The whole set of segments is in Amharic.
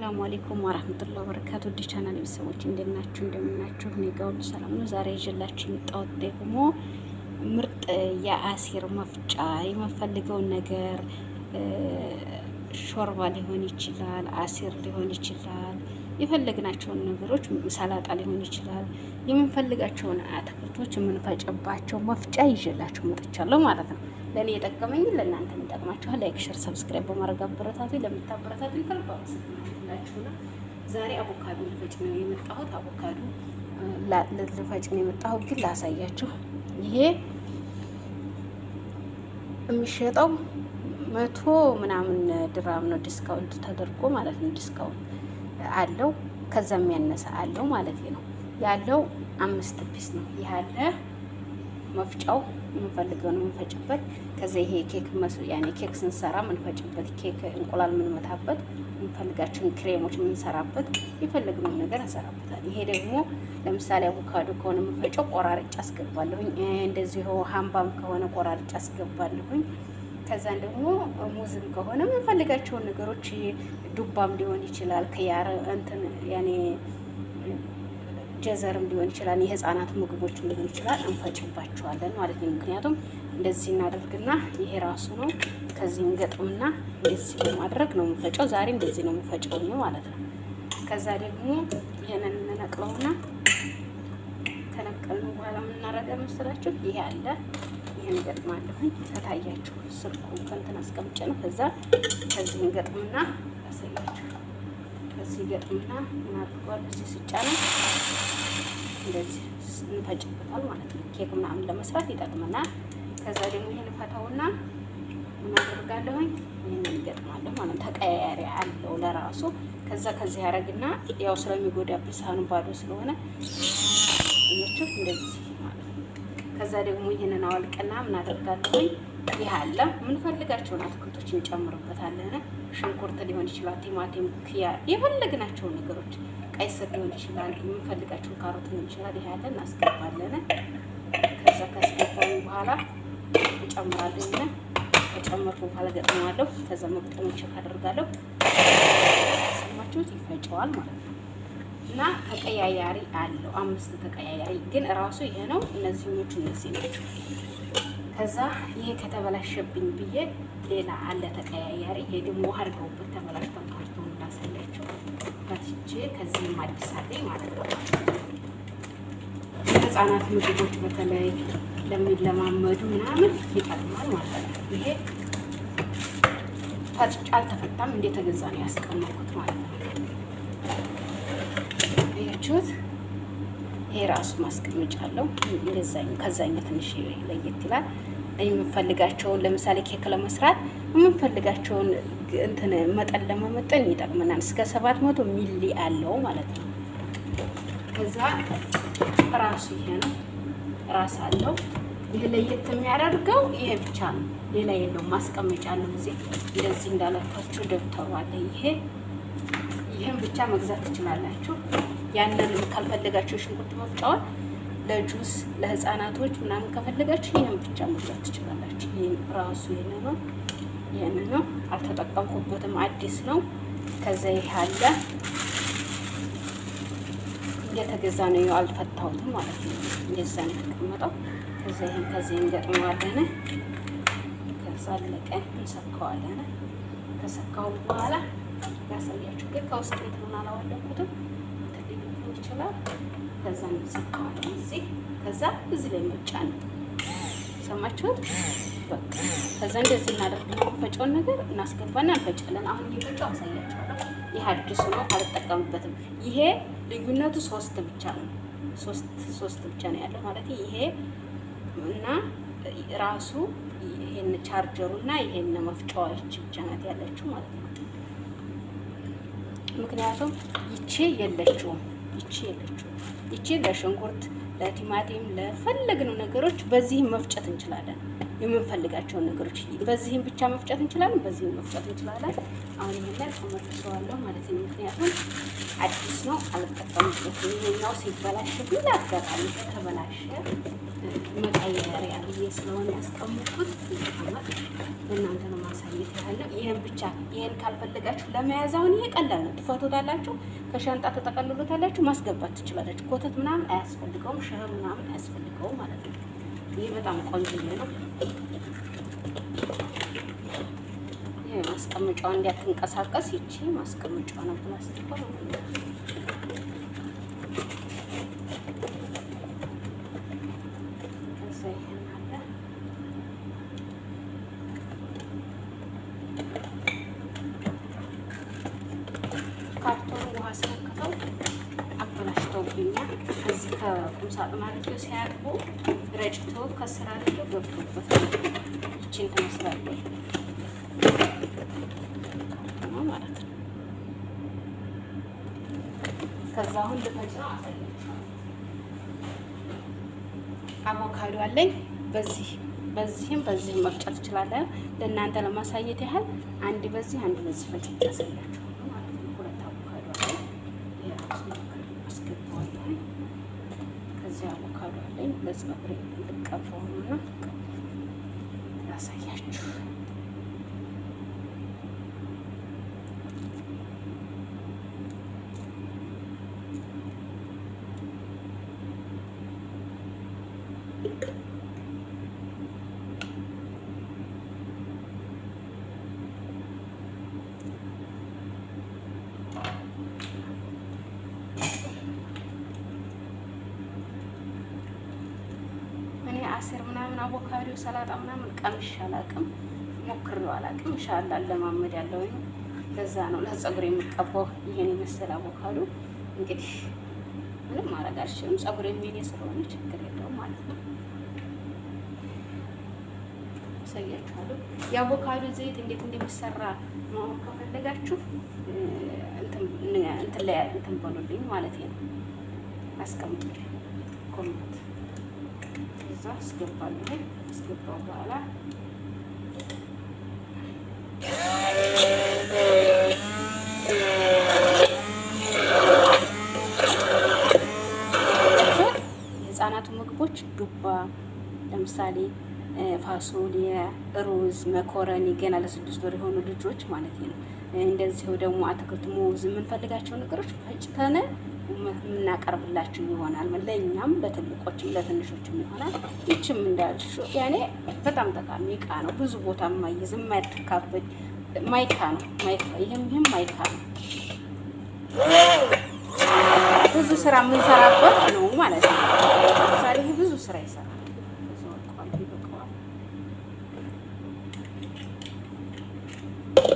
አሰላሙ አለይኩም ወራህመቱላሂ ወበረካቱ። ቻናል ቤተሰቦች እንደምናችሁ እንደምናችሁ፣ እኔ ጋር ሁሉ ሰላም ነው። ዛሬ ይዤላችሁ የመጣሁት ደግሞ ምርጥ የአሲር መፍጫ የምፈልገውን ነገር ሾርባ ሊሆን ይችላል፣ አሲር ሊሆን ይችላል፣ የፈለግናቸውን ነገሮች ሰላጣ ሊሆን ይችላል፣ የምንፈልጋቸውን አትክልቶች የምንፈጭባቸው መፍጫ ይዤላችሁ መጥቻለሁ ማለት ነው። ለኔ የጠቀመኝ ለእናንተ ይጠቅማችኋል። ላይክ፣ ሼር፣ ሰብስክራይብ በማድረግ አበረታቱ። ለምታበረታቱ ከልብ አመሰግናለሁ። ዛሬ አቮካዶ ልፈጭ ነው የመጣሁት። አቮካዶ ልፈጭ ነው የመጣሁት፣ ግን ላሳያችሁ። ይሄ የሚሸጠው 100 ምናምን ድራም ነው፣ ዲስካውንት ተደርጎ ማለት ነው። ዲስካውንት አለው፣ ከዛም ያነሰ አለው ማለት ነው። ያለው 5 ፒስ ነው ያለ መፍጫው የምንፈልገው ነው የምንፈጭበት። ከዛ ይሄ ኬክ ያኔ ኬክ ስንሰራ የምንፈጭበት ኬክ እንቁላል የምንመታበት፣ የምንፈልጋቸውን ክሬሞች የምንሰራበት፣ የፈለግነው ነገር እንሰራበታል። ይሄ ደግሞ ለምሳሌ አቮካዶ ከሆነ የምንፈጨው ቆራርጬ አስገባለሁኝ። እንደዚሁ ሃምባም ከሆነ ቆራርጬ አስገባለሁኝ። ከዛን ደግሞ ሙዝም ከሆነ የምንፈልጋቸውን ነገሮች ዱባም ሊሆን ይችላል፣ ከያረ እንትን ያኔ ጀዘርም ሊሆን ይችላል፣ የህፃናት ምግቦችም ሊሆን ይችላል፣ እንፈጭባቸዋለን ማለት ነው። ምክንያቱም እንደዚህ እናደርግና ይሄ ራሱ ነው፣ ከዚህ እንገጥምና እንደዚህ በማድረግ ነው የምንፈጨው። ዛሬ እንደዚህ ነው የምንፈጨው ማለት ነው። ከዛ ደግሞ ይሄንን እንነቅለውና ከነቀልን በኋላ ምን እናደርጋለን መሰላችሁ? ይሄ አለ፣ ይሄን እንገጥማለሁኝ። ከታያችሁ ስልኩ እንትን አስቀምጬ ነው። ከዛ ከዚህ እንገጥምና ያሳያችሁ። ከዚህ ገጥምና እናድርገዋለን። እዚህ ስጫ ነው እንደዚህ እንፈጭበታል ማለት ነው። ኬክ ምናምን ለመስራት ይጠቅመናል። ከዛ ደግሞ ይሄን ፈታውና ምን አደርጋለሁኝ? ይሄንን እገጥማለሁ ማለት ነው። ተቀያያሪ አለው ለራሱ። ከዛ ከዚህ ያረግና ያው ስለሚጎዳብኝ ሳህኑ ባዶ ስለሆነ እዩት እንደዚህ ማለት ነው። ከዛ ደግሞ ይሄንን አወልቅና ምን አደርጋለሁኝ? ይሄ አለ የምንፈልጋቸውን አትክልቶች እንጨምርበታለን። ሽንኩርት ሊሆን ይችላል፣ ቲማቲም፣ ኪያር፣ የፈለግናቸው ነገሮች፣ ቀይ ስር ሊሆን ይችላል፣ የምንፈልጋቸውን ካሮት ሊሆን ይችላል። ይሄ አለ እናስገባለን። ከዛ ካስገባን በኋላ እንጨምራለን። ከጨመርኩ በኋላ ገጥመዋለሁ። ከዛ መቅጠሙን ቼክ አደርጋለሁ። ሰማችሁት? ይፈጨዋል ማለት ነው። እና ተቀያያሪ አለው 5 ተቀያያሪ፣ ግን እራሱ ይሄ ነው። እነዚህኞቹ እነዚህ ናቸው። ከዛ ይሄ ከተበላሸብኝ ብዬ ሌላ አለ ተቀያያሪ። ይሄ ደግሞ ውሃ አድርገውበት ተበላሽተው ካርቶን እንዳሳያቸው ፈትቼ ከዚህም አዲስ አለኝ ማለት ነው። የህፃናት ምግቦች በተለይ ለሚለማመዱ ምናምን ይጠቅማል ማለት ነው። ይሄ ፈትቼ አልተፈታም፣ እንደተገዛ ነው ያስቀመጥኩት ማለት ነው። አያችሁት? ይሄ ራሱ ማስቀመጫ አለው። እንደዛኝ ከዛኛው ትንሽ ለየት ይላል። የምንፈልጋቸውን ለምሳሌ ኬክ ለመስራት የምንፈልጋቸውን እንትን መጠን ለመመጠን ይጠቅመናል። እስከ 700 ሚሊ አለው ማለት ነው። ከዛ ራሱ ይሄ ነው፣ ራስ አለው። ይሄ ለየት የሚያደርገው ይሄ ብቻ ነው፣ ሌላ የለውም። ማስቀመጫ አለው። እዚህ እንደዚህ እንዳለካችሁ ደብተሩ አለ። ይሄን ብቻ መግዛት ትችላላችሁ። ያንን ካልፈለጋችሁ ሽንኩርት መፍጫውን ለጁስ ለህፃናቶች ምናምን ከፈለጋችሁ ይሄን ብቻ መግዛት ትችላላችሁ። ይሄን ራሱ ይሄን ነው። አልተጠቀምኩበትም፣ አዲስ ነው። ከዛ ይሄ አለ የተገዛ ነው፣ አልፈታሁትም ማለት ነው። እንደዛ ነው የተቀመጠው። ከዛ ይሄን ከዚህ እንገጥመዋለን። ከዛ አለቀ፣ እንሰካዋለን። ከሰካው በኋላ ያሳያችሁ። ግን ከውስጥ እንትን አላወለኩትም ይችላል። ከዛ እንሰካዋለን እዚህ። ከዛ እዚህ ላይ መጫን ሰማችሁት? በቃ ከዛ እንደዚህ እናደርግና ፈጨውን ነገር እናስገባና እንፈጫለን። አሁን እየፈጨው አሳያችኋለሁ። ይሄ አዲሱ ነው፣ አልጠቀምበትም። ይሄ ልዩነቱ 3 ብቻ ነው። 3 ብቻ ነው ያለው ማለት ይሄ እና ራሱ ይሄን ቻርጀሩና ይሄን መፍጫዋች ብቻ ናት ያለችው ማለት ነው። ምክንያቱም ይቺ የለችውም። ይቺ ለሽንኩርት፣ ለቲማቲም፣ ለፈለግነው ነገሮች በዚህም መፍጨት እንችላለን። የምንፈልጋቸውን ነገሮች በዚህም ብቻ መፍጨት እንችላለን፣ በዚህም መፍጨት እንችላለን። አሁን ይሄንን ተመልሰዋለሁ ማለት ነው። ምክንያቱም አዲስ ነው፣ አልጠቀምበትም። ይሄኛው ሲበላሽ ግን አጋጣሚ ተበላሸ መቀየሪያ ብዬ ስለሆነ ያስቀምጥኩት ይቀመጥ ለእናንተ ነው ማሳየት ያለው። ይሄን ብቻ ይሄን ካልፈለጋችሁ ለመያዝ አሁን ይሄ ቀላል ነው። ትፈቱታላችሁ፣ ከሻንጣ ተጠቀልሉታላችሁ፣ ማስገባት ትችላላችሁ። ኮተት ምናምን አያስፈልገውም፣ ሸህ ምናምን አያስፈልገውም ማለት ነው። ይሄ በጣም ቆንጆ ነው። ይሄ ማስቀመጫው እንዲያትንቀሳቀስ ይቺ ማስቀመጫው ነው ፕላስቲክ ነው። ካርቶኑ ውሃ ስለከተው አበላሽተውብኛል። ከዚህ ከቁም ሳጥን አድርገው ሲያጥቡ ረጭተው ከስራ አድርገው ገብቶበት ይቺን ትመስላለች ማለት ነው። ከዛ አሁን ልፈጭ ነው አሳያችኋለሁ። አቮካዶ አለኝ። በዚህም መፍጨት ትችላለን። ለእናንተ ለማሳየት ያህል አንድ በዚህ ፈጭ ያሳያችኋለሁ ማለት ነው። ሁለት አቮካዶ አለኝ። አስገባዋለሁ። ከዚህ አቮካዶ አለኝ። ለፀጉሬ ልቀባው ነው ያሳያችሁ። አስር ምናምን አቮካዶ ሰላጣ ምናምን ቀምሼ አላውቅም፣ ሞክሬው አላውቅም። ኢንሻአላህ ለማመድ ያለውኝ ለዛ ነው ለፀጉሬ የምቀባው ይሄን የመሰለ አቮካዶ። እንግዲህ ምንም ማድረግ አልችልም፣ ፀጉሬ የሚኔ ስለሆነ ችግር የለውም ማለት ነው። አሳያችኋለሁ። የአቮካዶ ዘይት እንዴት እንደሚሰራ ማወቅ ከፈለጋችሁ እንትን በሉልኝ ማለት ነው። አስቀምጡልኝ ኮሜንት እዛ አስገባለሁ። አስገባው በኋላ የህፃናቱ ምግቦች ዱባ ለምሳሌ ፋሶሊያ፣ ሩዝ፣ መኮረኒ ገና ለ6 ወር የሆኑ ልጆች ማለት ነው። እንደዚሁ ደግሞ አትክልት፣ ሙዝ የምንፈልጋቸው ነገሮች ፈጭተን የምናቀርብላችሁ ይሆናል። ለእኛም ለትልቆችም ለትንሾችም ይሆናል። ይችም እንዳልሹ ያኔ በጣም ጠቃሚ እቃ ነው። ብዙ ቦታ የማይዝ የማይተካበት ማይካ ነው። ይህም ማይካ ነው። ብዙ ስራ የምንሰራበት ነው ማለት ነው። ለምሳሌ ይህ ብዙ ስራ ይሰራል።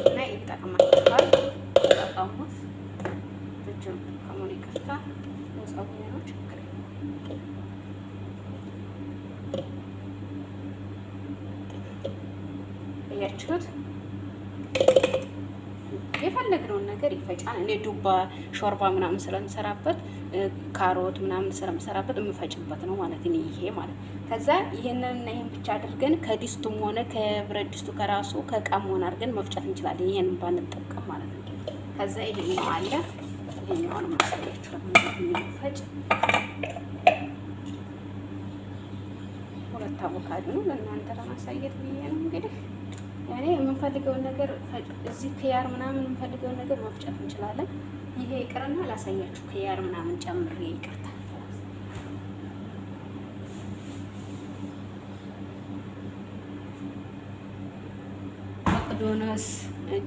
እና ይጠቅማችኋል። ተጠቀሙት። እጅም ከሙን ይቅርታ ለፀጉሬ ነው ችግር እያችሁት የፈለግነውን ነገር ይፈጫል። እኔ ዱባ ሾርባ ምናምን ስለምሰራበት ካሮት ምናምን ስለምሰራበት የምፈጭበት ነው ማለት ነው። ይሄ ማለት ከዛ ይሄንንና ይሄን ብቻ አድርገን ከዲስቱም ሆነ ከብረት ድስቱ ከራሱ ከእቃም ሆነ አድርገን መፍጨት እንችላለን። ይሄንን ባንጠቀም ማለት ነው። ከዛ ይሄኛው አለ። ይሄኛውን ማሳያችሁ ፈጭ ሁለት አቮካዶ ነው ለእናንተ ለማሳየት ብዬ ነው እንግዲህ ያኔ የምንፈልገውን ነገር እዚህ ክያር ምናምን የምንፈልገውን ነገር መፍጨት እንችላለን። ይሄ ይቅርና ላሳያችሁ ክያር ምናምን ጨምሬ ይቅርታ። መቅዶነስ፣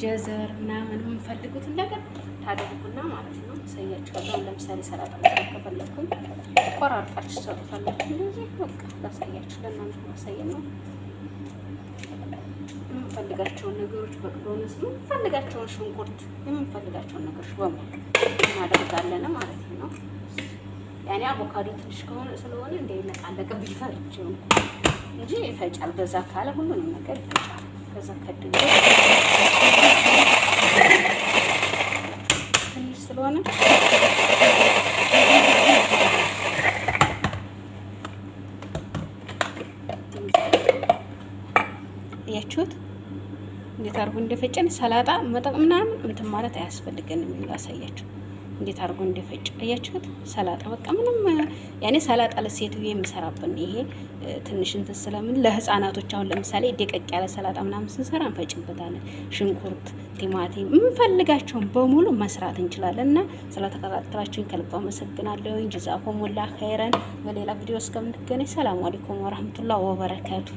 ጀዘር ምናምን የምንፈልጉትን ነገር ታደርጉና ማለት ነው። አሳያችኋለሁ። ለምሳሌ ሰላጣ መስራት ከፈለኩኝ ቆራርጣችሁ ሰጡታላችሁ። እንደዚህ በቃ ላሳያችሁ ለእናንተ ማሳየት ነው። የምንፈልጋቸውን ነገሮች በቅዶንስ የምንፈልጋቸውን ሽንኩርት የምንፈልጋቸውን ነገሮች በሙሉ እናደርጋለን ማለት ነው። ያኔ አቮካዶ ትንሽ ከሆነ ስለሆነ እንዳይነቃለቅብኝ ፈርቼው እንጂ ይፈጫል። በዛ ካለ ሁሉንም ነገር ይፈጫል። ከዛ ከድሎ ትንሽ ስለሆነ ያችሁት እንዴት አድርጎ እንደፈጨን ሰላጣ መጠቅ ምናምን እንትን ማለት አያስፈልገንም። ላሳያችሁ እንዴት አድርጎ እንደፈጭ አያችሁት? ሰላጣ በቃ ምንም ያኔ ሰላጣ ለሴትዮ የሚሰራብን ይሄ ትንሽ እንትን ስለምን ለህፃናቶች አሁን ለምሳሌ ደቀቅ ያለ ሰላጣ ምናምን ስንሰራ እንፈጭበታለን። ሽንኩርት፣ ቲማቲም የምንፈልጋቸውን በሙሉ መስራት እንችላለን። እና ስለተከታተላችሁኝ ከልብ አመሰግናለሁ። ጀዛኩሙላህ ኸይረን። በሌላ ቪዲዮ እስከምንገናኝ ሰላም አለይኩም ወራህመቱላሂ ወበረካቱ።